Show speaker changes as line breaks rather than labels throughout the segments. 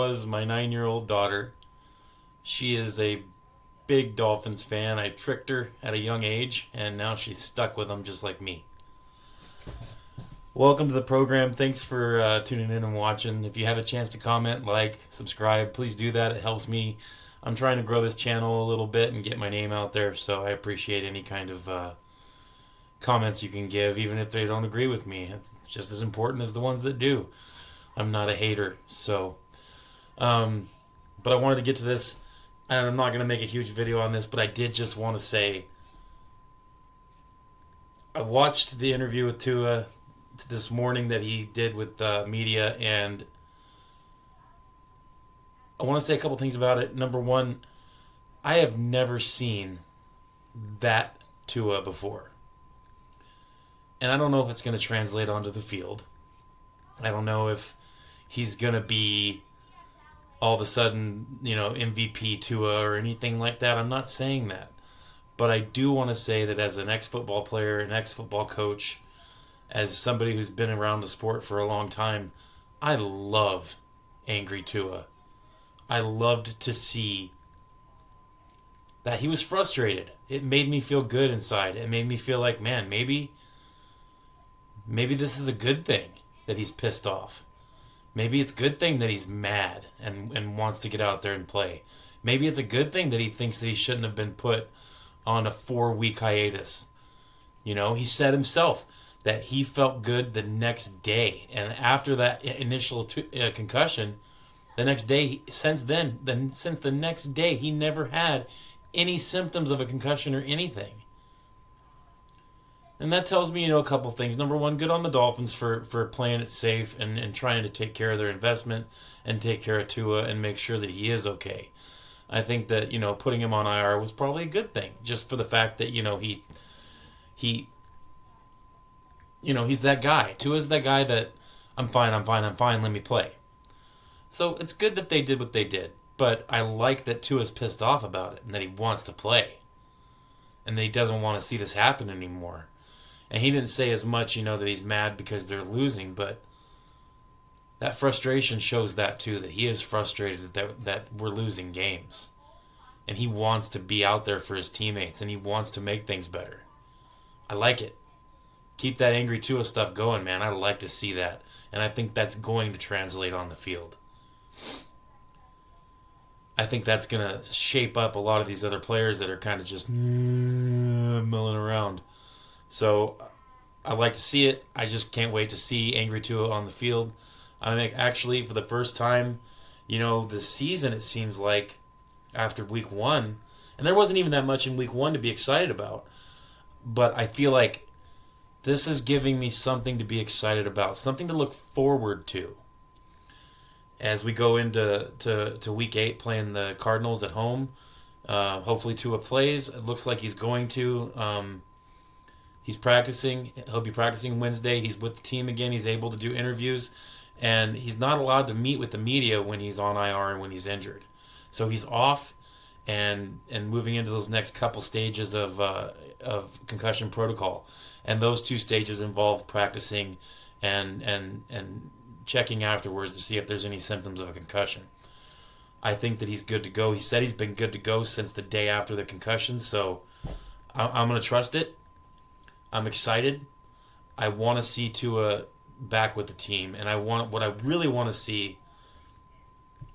was my 9-year-old daughter. She is a big Dolphins fan. I tricked her at a young age, and now she's stuck with them just like me. Welcome to the program. Thanks for tuning in and watching. If you have a chance to comment, like, subscribe, please do that. It helps me. I'm trying to grow this channel a little bit and get my name out there, so I appreciate any kind of comments you can give, even if they don't agree with me. It's just as important as the ones that do. I'm not a hater, so. But I wanted to get to this, and I'm not going to make a huge video on this, but I did just want to say I watched the interview with Tua this morning that he did with the media, and I want to say a couple things about it. Number one, I have never seen that Tua before. And I don't know if it's going to translate onto the field. I don't know if he's going to be all of a sudden, MVP Tua or anything like that. I'm not saying that. But I do want to say that as an ex-football player, an ex-football coach, as somebody who's been around the sport for a long time, I love angry Tua. I loved to see that he was frustrated. It made me feel good inside. It made me feel like, man, maybe this is a good thing that he's pissed off. Maybe it's a good thing that he's mad and wants to get out there and play. Maybe it's a good thing that he thinks that he shouldn't have been put on a 4-week hiatus. He said himself that he felt good the next day. And after that initial concussion, the next day, since the next day, he never had any symptoms of a concussion or anything. And that tells me, a couple things. Number one, good on the Dolphins for playing it safe and trying to take care of their investment and take care of Tua and make sure that he is okay. I think that, putting him on IR was probably a good thing, just for the fact that, he's that guy. Tua's that guy that, I'm fine, let me play. So it's good that they did what they did, but I like that Tua's pissed off about it and that he wants to play and that he doesn't want to see this happen anymore. And he didn't say as much, that he's mad because they're losing, but that frustration shows that too, that he is frustrated that we're losing games. And he wants to be out there for his teammates, and he wants to make things better. I like it. Keep that angry Tua stuff going, man. I like to see that. And I think that's going to translate on the field. I think that's going to shape up a lot of these other players that are kind of just milling around. So I like to see it. I just can't wait to see angry Tua on the field. I mean, actually, for the first time, this season, it seems like after week one, and there wasn't even that much in week one to be excited about, but I feel like this is giving me something to be excited about, something to look forward to as we go into week 8 playing the Cardinals at home. Hopefully Tua plays. It looks like he's going to. He's practicing. He'll be practicing Wednesday. He's with the team again. He's able to do interviews. And he's not allowed to meet with the media when he's on IR and when he's injured. So he's off and moving into those next couple stages of concussion protocol. And those 2 stages involve practicing and checking afterwards to see if there's any symptoms of a concussion. I think that he's good to go. He said he's been good to go since the day after the concussion. So I'm going to trust it. I'm excited. I want to see Tua back with the team, and what I really want to see.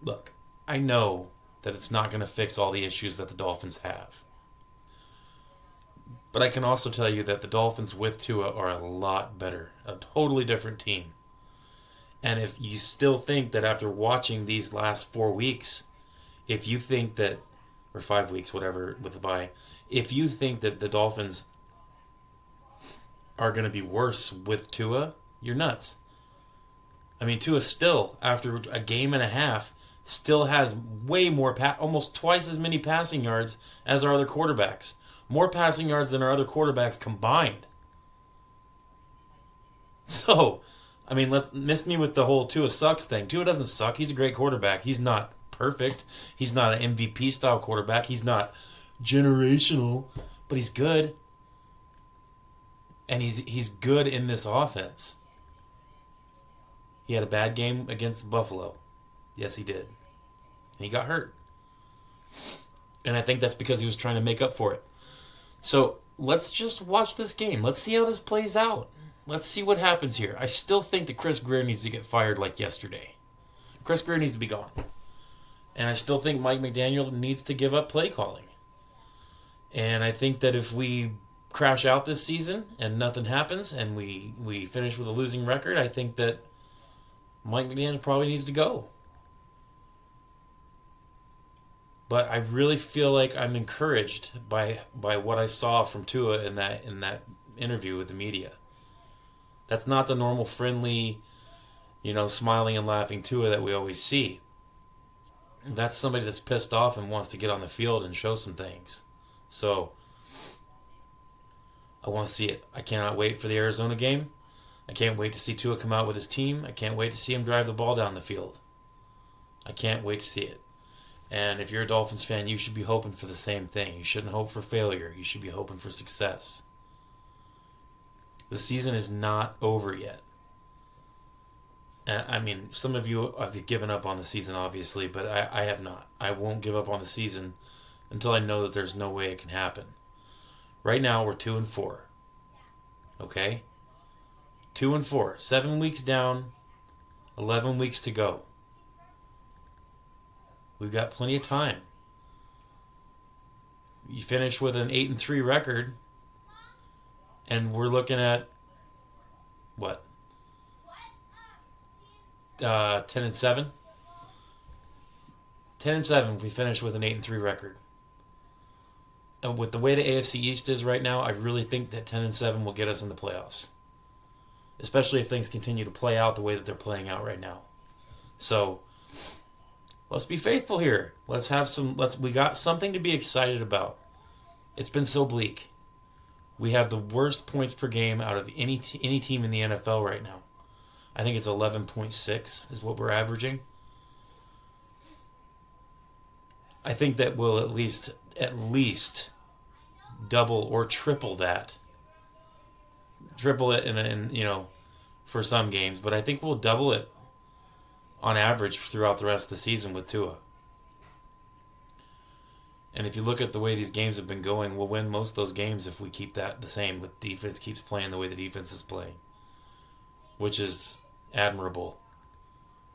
Look, I know that it's not going to fix all the issues that the Dolphins have, but I can also tell you that the Dolphins with Tua are a lot better, a totally different team. And if you still think that after watching these last 4 weeks, if you think that, or 5 weeks, whatever, with the bye, if you think that the Dolphins are going to be worse with Tua, you're nuts. I mean, Tua still, after a game and a half, still has way more, almost twice as many passing yards as our other quarterbacks. More passing yards than our other quarterbacks combined. So, I mean, let's miss me with the whole Tua sucks thing. Tua doesn't suck. He's a great quarterback. He's not perfect. He's not an MVP style quarterback. He's not generational, but he's good. And he's good in this offense. He had a bad game against Buffalo. Yes, he did. he got hurt. And I think that's because he was trying to make up for it. So let's just watch this game. Let's see how this plays out. Let's see what happens here. I still think that Chris Grier needs to get fired like yesterday. Chris Grier needs to be gone. And I still think Mike McDaniel needs to give up play calling. And I think that if we crash out this season and nothing happens and we finish with a losing record, I think that Mike McDaniel probably needs to go. But I really feel like I'm encouraged by what I saw from Tua in that interview with the media. That's not the normal friendly, smiling and laughing Tua that we always see. That's somebody that's pissed off and wants to get on the field and show some things. So I want to see it. I cannot wait for the Arizona game. I can't wait to see Tua come out with his team. I can't wait to see him drive the ball down the field. I can't wait to see it. And if you're a Dolphins fan, you should be hoping for the same thing. You shouldn't hope for failure. You should be hoping for success. The season is not over yet. And I mean, some of you have given up on the season, obviously, but I have not. I won't give up on the season until I know that there's no way it can happen. Right now, we're 2-4. Okay? 2-4. 7 weeks down, 11 weeks to go. We've got plenty of time. You finish with an 8-3 record, and we're looking at what? 10-7. 10-7. We finish with an 8-3 record. And with the way the AFC East is right now, I really think that 10-7 will get us in the playoffs. Especially if things continue to play out the way that they're playing out right now. So let's be faithful here. We got something to be excited about. It's been so bleak. We have the worst points per game out of any team in the NFL right now. I think it's 11.6 is what we're averaging. I think that we'll at least double or triple that. Triple it in for some games, but I think we'll double it on average throughout the rest of the season with Tua. And if you look at the way these games have been going, we'll win most of those games if we keep that the same, with defense keeps playing the way the defense is playing. Which is admirable.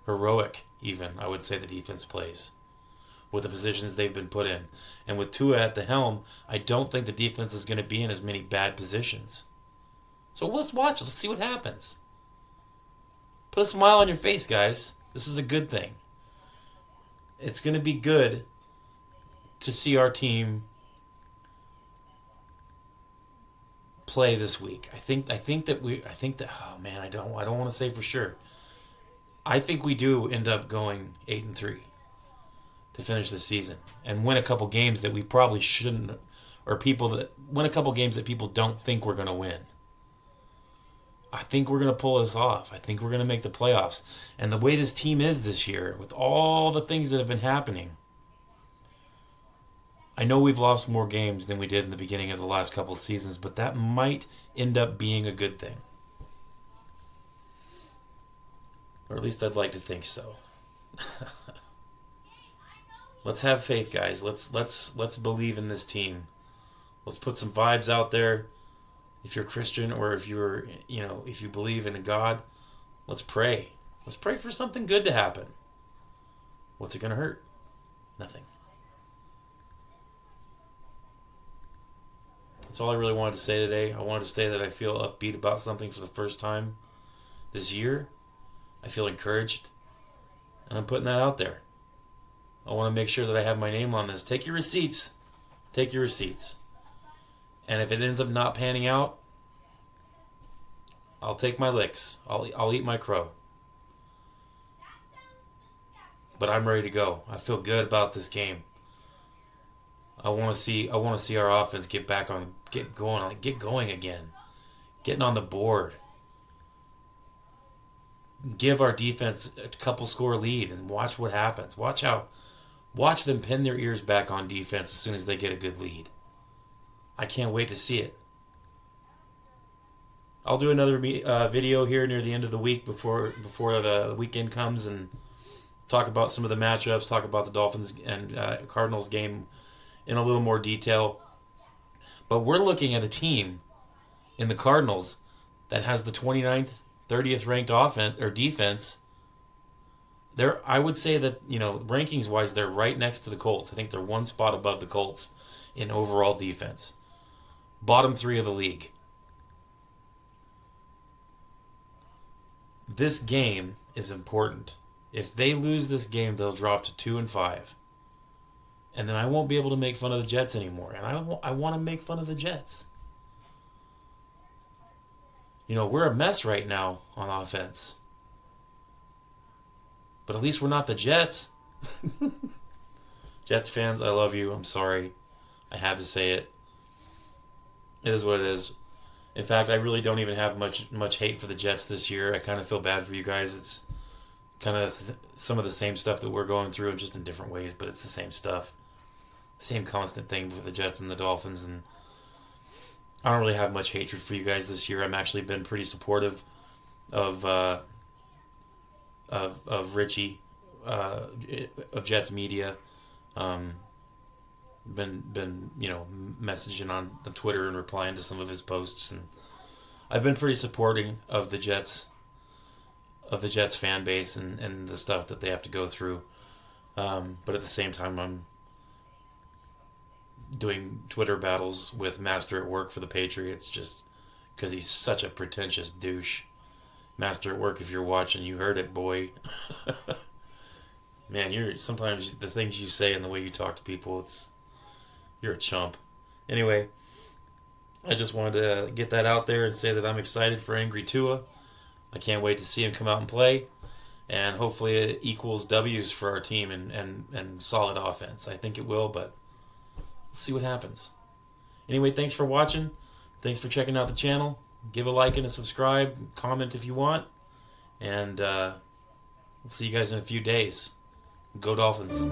Heroic, even, I would say the defense plays. With the positions they've been put in. And with Tua at the helm, I don't think the defense is going to be in as many bad positions. So let's watch. Let's see what happens. Put a smile on your face, guys. This is a good thing. It's going to be good to see our team play this week. I think that oh man, I don't want to say for sure. I think we do end up going 8-3 to finish the season and win a couple games that we probably shouldn't, or win a couple games that people don't think we're going to win. I think we're going to pull this off. I think we're going to make the playoffs. And the way this team is this year, with all the things that have been happening, I know we've lost more games than we did in the beginning of the last couple of seasons, but that might end up being a good thing. Or at least I'd like to think so. Let's have faith, guys. Let's believe in this team. Let's put some vibes out there. If you're Christian or if if you believe in a God, let's pray. Let's pray for something good to happen. What's it going to hurt? Nothing. That's all I really wanted to say today. I wanted to say that I feel upbeat about something for the first time this year. I feel encouraged. And I'm putting that out there. I want to make sure that I have my name on this. Take your receipts. Take your receipts. And if it ends up not panning out, I'll take my licks. I'll eat my crow. But I'm ready to go. I feel good about this game. I want to see our offense get going again. Getting on the board. Give our defense a couple score lead and watch what happens. Watch them pin their ears back on defense as soon as they get a good lead. I can't wait to see it. I'll do another video here near the end of the week before the weekend comes, and talk about some of the matchups, talk about the Dolphins and Cardinals game in a little more detail. But we're looking at a team in the Cardinals that has the 29th, 30th ranked offense or defense. I would say that, rankings wise, they're right next to the Colts. I think they're one spot above the Colts in overall defense. Bottom 3 of the league. This game is important. If they lose this game, they'll drop to 2-5. And then I won't be able to make fun of the Jets anymore. And I want to make fun of the Jets. We're a mess right now on offense. But at least we're not the Jets. Jets fans, I love you. I'm sorry. I had to say it. It is what it is. In fact, I really don't even have much hate for the Jets this year. I kind of feel bad for you guys. It's kind of some of the same stuff that we're going through, just in different ways, but it's the same stuff. Same constant thing with the Jets and the Dolphins, and I don't really have much hatred for you guys this year. I've actually been pretty supportive of Richie, of Jets media. Been messaging on Twitter and replying to some of his posts, and I've been pretty supporting of the Jets fan base and the stuff that they have to go through. But at the same time, I'm doing Twitter battles with Master at Work for the Patriots just because he's such a pretentious douche. Master at Work, if you're watching, you heard it, boy. Man, sometimes the things you say and the way you talk to people, you're a chump. Anyway, I just wanted to get that out there and say that I'm excited for Angry Tua. I can't wait to see him come out and play. And hopefully it equals W's for our team and solid offense. I think it will, but let's see what happens. Anyway, thanks for watching. Thanks for checking out the channel. Give a like and a subscribe. Comment if you want. And we'll see you guys in a few days. Go Dolphins.